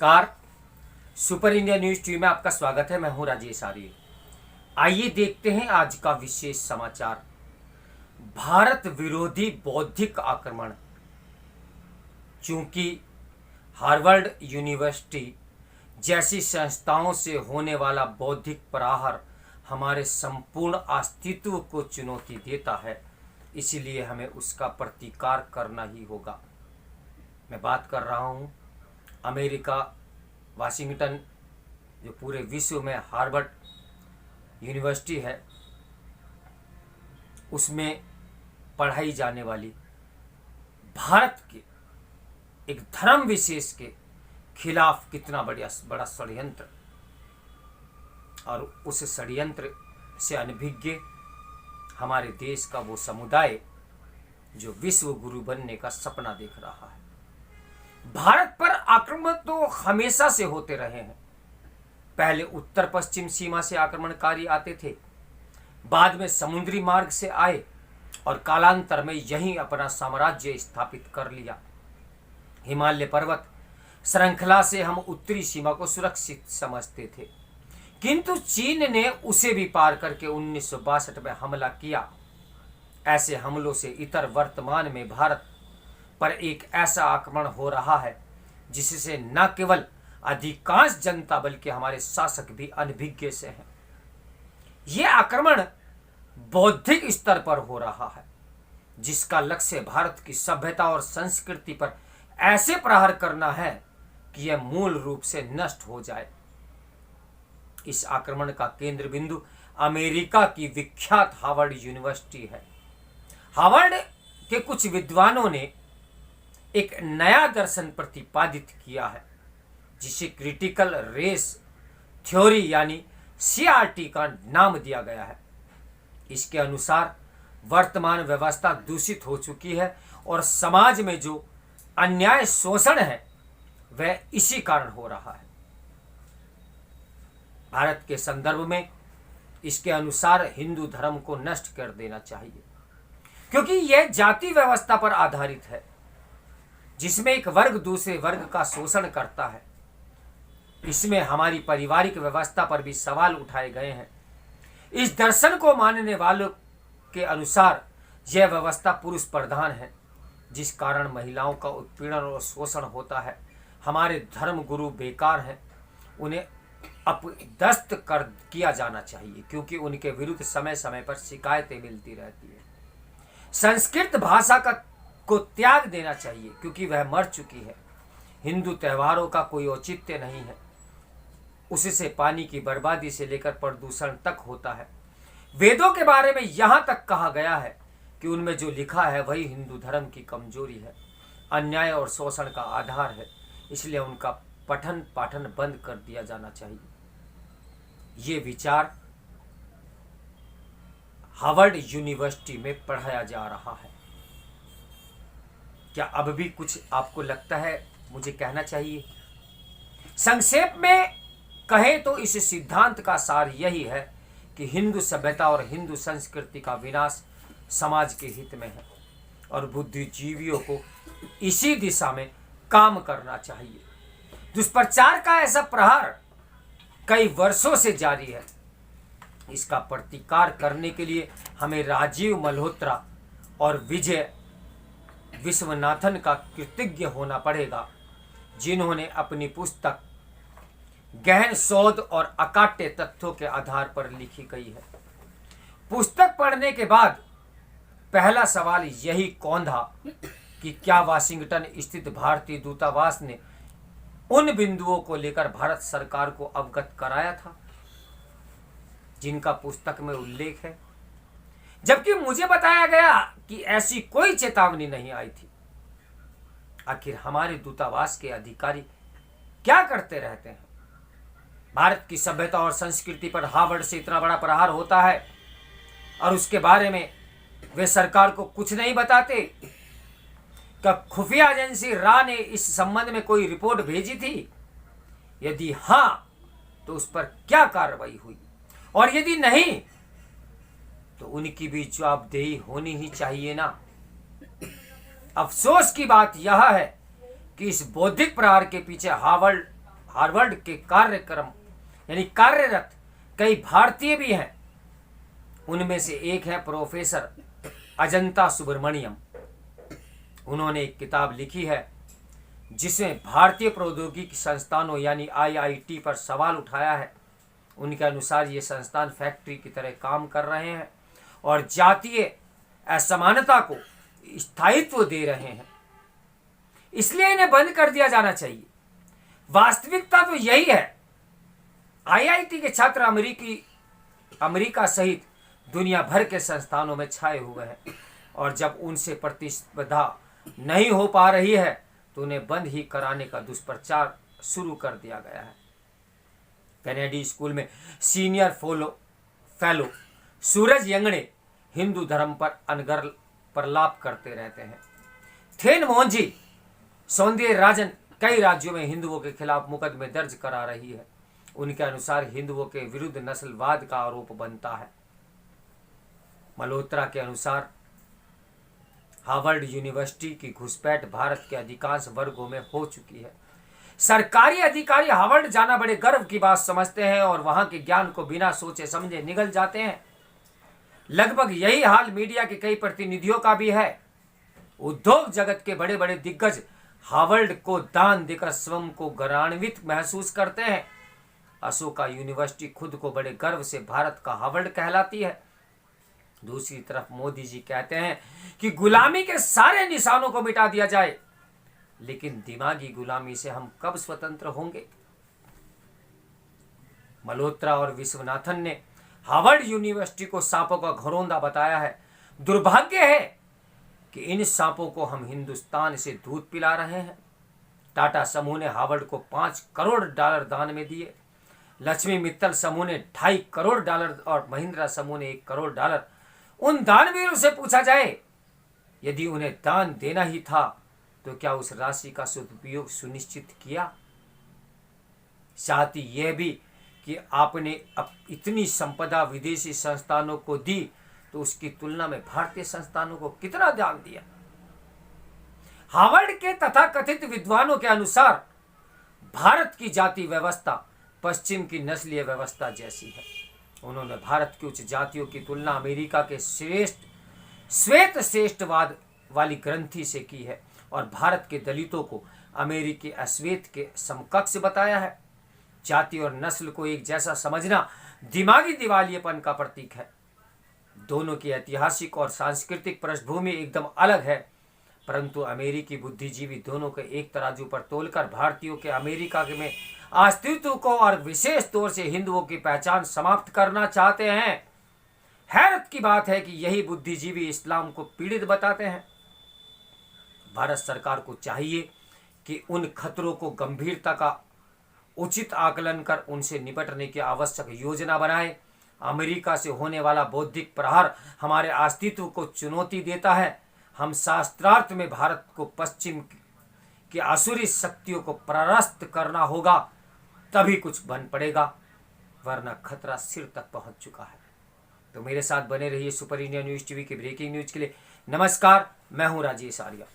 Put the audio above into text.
नमस्कार। Super India news TV में आपका स्वागत है। मैं हूं राजेश आर्य। आइए देखते हैं आज का विशेष समाचार। भारत विरोधी बौद्धिक आक्रमण। चूंकि हार्वर्ड यूनिवर्सिटी जैसी संस्थाओं से होने वाला बौद्धिक प्रहार हमारे संपूर्ण अस्तित्व को चुनौती देता है, इसलिए हमें उसका प्रतिकार करना ही होगा। मैं बात कर रहा हूं अमेरिका वाशिंगटन, जो पूरे विश्व में हार्वर्ड यूनिवर्सिटी है, उसमें पढ़ाई जाने वाली भारत के एक धर्म विशेष के खिलाफ कितना बड़ा षड्यंत्र, और उस षड्यंत्र से अनभिज्ञ हमारे देश का वो समुदाय जो विश्व गुरु बनने का सपना देख रहा है। भारत पर आक्रमण तो हमेशा से होते रहे हैं। पहले उत्तर पश्चिम सीमा से आक्रमणकारी आते थे, बाद में समुद्री मार्ग से आए और कालांतर में यहीं अपना साम्राज्य स्थापित कर लिया। हिमालय पर्वत श्रृंखला से हम उत्तरी सीमा को सुरक्षित समझते थे, किंतु चीन ने उसे भी पार करके 1962 में हमला किया। ऐसे हमलों से इतर वर्तमान में भारत पर एक ऐसा आक्रमण हो रहा है जिससे न केवल अधिकांश जनता बल्कि हमारे शासक भी अनभिज्ञ से हैं। यह आक्रमण बौद्धिक स्तर पर हो रहा है, जिसका लक्ष्य भारत की सभ्यता और संस्कृति पर ऐसे प्रहार करना है कि यह मूल रूप से नष्ट हो जाए। इस आक्रमण का केंद्र बिंदु अमेरिका की विख्यात हार्वर्ड यूनिवर्सिटी है। हार्वर्ड के कुछ विद्वानों ने एक नया दर्शन प्रतिपादित किया है, जिसे क्रिटिकल रेस थ्योरी यानी CRT का नाम दिया गया है। इसके अनुसार वर्तमान व्यवस्था दूषित हो चुकी है और समाज में जो अन्याय शोषण है वह इसी कारण हो रहा है। भारत के संदर्भ में इसके अनुसार हिंदू धर्म को नष्ट कर देना चाहिए, क्योंकि यह जाति व्यवस्था पर आधारित है, जिसमें एक वर्ग दूसरे वर्ग का शोषण करता है। इसमें हमारी पारिवारिक व्यवस्था पर भी सवाल उठाए गए हैं। इस दर्शन को मानने वालों के अनुसार यह व्यवस्था पुरुष प्रधान है, जिस कारण महिलाओं का उत्पीड़न और शोषण होता है। हमारे धर्म गुरु बेकार हैं, उन्हें अपदस्थ कर किया जाना चाहिए, क्योंकि उनके विरुद्ध समय समय पर शिकायतें मिलती रहती है। संस्कृत भाषा को त्याग देना चाहिए, क्योंकि वह मर चुकी है। हिंदू त्योहारों का कोई औचित्य नहीं है, उससे पानी की बर्बादी से लेकर प्रदूषण तक होता है। वेदों के बारे में यहाँ तक कहा गया है कि उनमें जो लिखा है वही हिंदू धर्म की कमजोरी है, अन्याय और शोषण का आधार है, इसलिए उनका पठन पाठन बंद कर दिया जाना चाहिए। ये विचार हार्वर्ड यूनिवर्सिटी में पढ़ाया जा रहा है। क्या अब भी कुछ आपको लगता है मुझे कहना चाहिए? संक्षेप में कहें तो इस सिद्धांत का सार यही है कि हिंदू सभ्यता और हिंदू संस्कृति का विनाश समाज के हित में है और बुद्धिजीवियों को इसी दिशा में काम करना चाहिए। दुष्प्रचार का ऐसा प्रहार कई वर्षों से जारी है। इसका प्रतिकार करने के लिए हमें राजीव मल्होत्रा और विजय विश्वनाथन का कृतज्ञ होना पड़ेगा, जिन्होंने अपनी पुस्तक गहन शोध और अकाट्य तथ्यों के आधार पर लिखी गई है। पुस्तक पढ़ने के बाद पहला सवाल यही कौंधा कि क्या वाशिंगटन स्थित भारतीय दूतावास ने उन बिंदुओं को लेकर भारत सरकार को अवगत कराया था जिनका पुस्तक में उल्लेख है, जबकि मुझे बताया गया कि ऐसी कोई चेतावनी नहीं आई थी। आखिर हमारे दूतावास के अधिकारी क्या करते रहते हैं? भारत की सभ्यता और संस्कृति पर हार्वर्ड से इतना बड़ा प्रहार होता है और उसके बारे में वे सरकार को कुछ नहीं बताते। क्या खुफिया एजेंसी रा ने इस संबंध में कोई रिपोर्ट भेजी थी? यदि हां, तो उस पर क्या कार्रवाई हुई? और यदि नहीं, तो उनकी भी जवाबदेही होनी ही चाहिए ना। अफसोस की बात यह है कि इस बौद्धिक प्रहार के पीछे हार्वर्ड हार्वर्ड के कार्यक्रम यानी कार्यरत कई भारतीय भी हैं। उनमें से एक है प्रोफेसर अजंता सुब्रमण्यम। उन्होंने एक किताब लिखी है जिसमें भारतीय प्रौद्योगिकी संस्थानों यानी आईआईटी पर सवाल उठाया है। उनके अनुसार ये संस्थान फैक्ट्री की तरह काम कर रहे हैं और जातीय असमानता को स्थायित्व दे रहे हैं, इसलिए इन्हें बंद कर दिया जाना चाहिए। वास्तविकता तो यही है। आईआईटी के छात्र अमेरिका सहित दुनिया भर के संस्थानों में छाए हुए हैं और जब उनसे प्रतिस्पर्धा नहीं हो पा रही है तो उन्हें बंद ही कराने का दुष्प्रचार शुरू कर दिया गया है। कैनेडी स्कूल में सीनियर फेलो सूरज यंगणे हिंदू धर्म पर अनगर प्रलाप करते रहते हैं। थेन मोहनजी सौंदर्य राजन कई राज्यों में हिंदुओं के खिलाफ मुकदमे दर्ज करा रही है। उनके अनुसार हिंदुओं के विरुद्ध नस्लवाद का आरोप बनता है। मल्होत्रा के अनुसार हार्वर्ड यूनिवर्सिटी की घुसपैठ भारत के अधिकांश वर्गों में हो चुकी है। सरकारी अधिकारी हार्वर्ड जाना बड़े गर्व की बात समझते हैं और वहां के ज्ञान को बिना सोचे समझे निगल जाते हैं। लगभग यही हाल मीडिया के कई प्रतिनिधियों का भी है। उद्योग जगत के बड़े बड़े दिग्गज हार्वर्ड को दान देकर स्वयं को गौरवान्वित महसूस करते हैं। अशोका यूनिवर्सिटी खुद को बड़े गर्व से भारत का हार्वर्ड कहलाती है। दूसरी तरफ मोदी जी कहते हैं कि गुलामी के सारे निशानों को मिटा दिया जाए, लेकिन दिमागी गुलामी से हम कब स्वतंत्र होंगे? मल्होत्रा और विश्वनाथन ने हार्वर्ड यूनिवर्सिटी को सांपों का घरौंदा बताया है। दुर्भाग्य है कि इन सांपों को हम हिंदुस्तान से दूध पिला रहे हैं। टाटा समूह ने हार्वर्ड को $5 करोड़ दान में दिए। लक्ष्मी मित्तल समूह ने $2.5 करोड़ और महिंद्रा समूह ने $1 करोड़। उन दानवीरों से पूछा जाए, यदि उन्हें दान देना ही था तो क्या उस राशि का सदुपयोग सुनिश्चित किया? साथ ही यह भी कि आपने अब इतनी संपदा विदेशी संस्थानों को दी तो उसकी तुलना में भारतीय संस्थानों को कितना दान दिया? हार्वर्ड के तथाकथित विद्वानों के अनुसार भारत की जाति व्यवस्था पश्चिम की नस्लीय व्यवस्था जैसी है। उन्होंने भारत की उच्च जातियों की तुलना अमेरिका के श्वेत श्रेष्ठवाद वाली ग्रंथि से की है और भारत के दलितों को अमेरिकी अश्वेत के समकक्ष बताया है। जाति और नस्ल को एक जैसा समझना दिमागी दिवालियेपन का प्रतीक है। दोनों की ऐतिहासिक और सांस्कृतिक पृष्ठभूमि एकदम अलग है, परंतु अमेरिकी बुद्धिजीवी दोनों को एक तराजू पर तोलकर भारतीयों के अमेरिका में अस्तित्व को और विशेष तौर से हिंदुओं की पहचान समाप्त करना चाहते हैं। हैरत की बात है कि यही बुद्धिजीवी इस्लाम को पीड़ित बताते हैं। भारत सरकार को चाहिए कि उन खतरों को गंभीरता का उचित आकलन कर उनसे निपटने की आवश्यक योजना बनाए। अमेरिका से होने वाला बौद्धिक प्रहार हमारे अस्तित्व को चुनौती देता है। हम शास्त्रार्थ में भारत को पश्चिम की आसुरी शक्तियों को परास्त करना होगा, तभी कुछ बन पड़ेगा, वरना खतरा सिर तक पहुंच चुका है। तो मेरे साथ बने रहिए सुपर इंडिया न्यूज टीवी के ब्रेकिंग न्यूज के लिए। नमस्कार, मैं हूं राजेश आर्या।